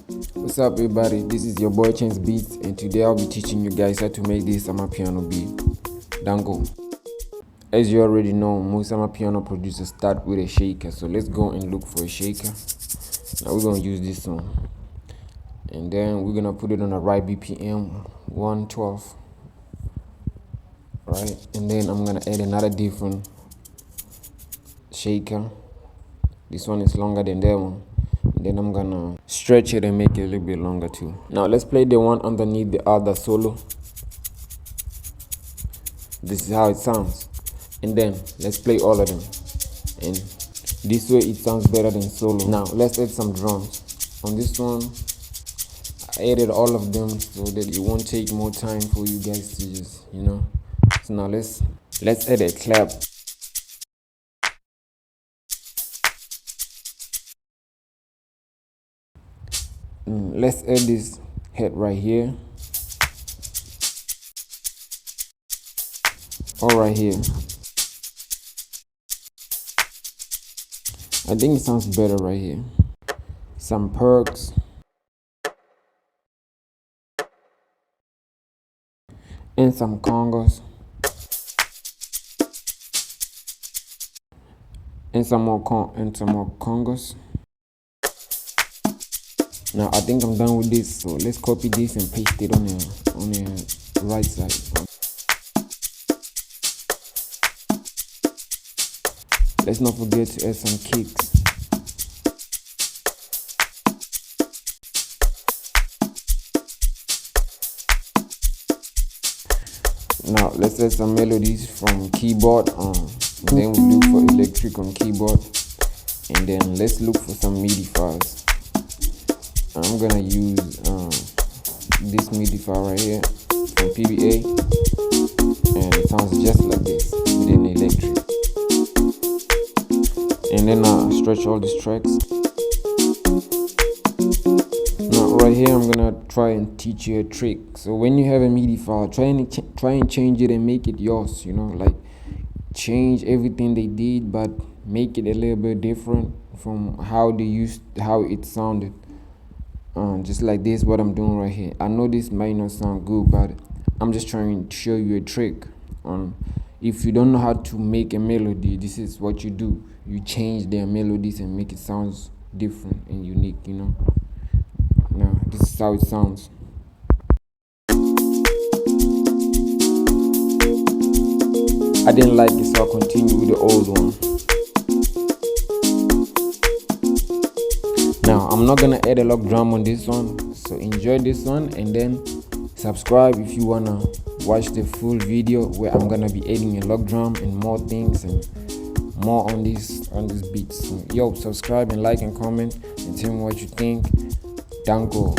What's up everybody, this is your boy Chance Beats, and today I'll be teaching you guys how to make this amapiano beat. Dango. As you already know, most amapiano producers start with a shaker, so let's go and look for a shaker. Now we're going to use this one, and then we're going to put it on the right BPM 112, right? And then I'm going to add another different shaker. This one is longer than that one. Then I'm gonna stretch it and make it a little bit longer too. Now let's play the one underneath the other solo. This is how it sounds. And then let's play all of them, and this way it sounds better than solo. Now let's add some drums. On this one I added all of them so that it won't take more time for you guys to just, So now let's add a clap. Let's add this head right here, or right here. I think it sounds better right here. Some perks, and some congos, and some more congos. Now I think I'm done with this, so let's copy this and paste it on the right side. Let's not forget to add some kicks. Now let's add some melodies from keyboard, then we look for electric on keyboard, and then let's look for some MIDI files. I'm gonna use this MIDI file right here from PBA, and it sounds just like this with an electric. And then I stretch all these tracks. Now right here I'm gonna try and teach you a trick. So when you have a MIDI file, try and change it and make it yours. Like change everything they did, but make it a little bit different from how it sounded. Just like this, what I'm doing right here. I know this might not sound good, but I'm just trying to show you a trick. If you don't know how to make a melody, this is what you do. You change their melodies and make it sound different and unique, Now this is how it sounds. I didn't like it, so I'll continue with the old one. Now I'm not gonna add a log drum on this one, so enjoy this one, and then subscribe if you wanna watch the full video where I'm gonna be adding a log drum and more things and more on this beats. So, yo, subscribe and like and comment and tell me what you think. Danko.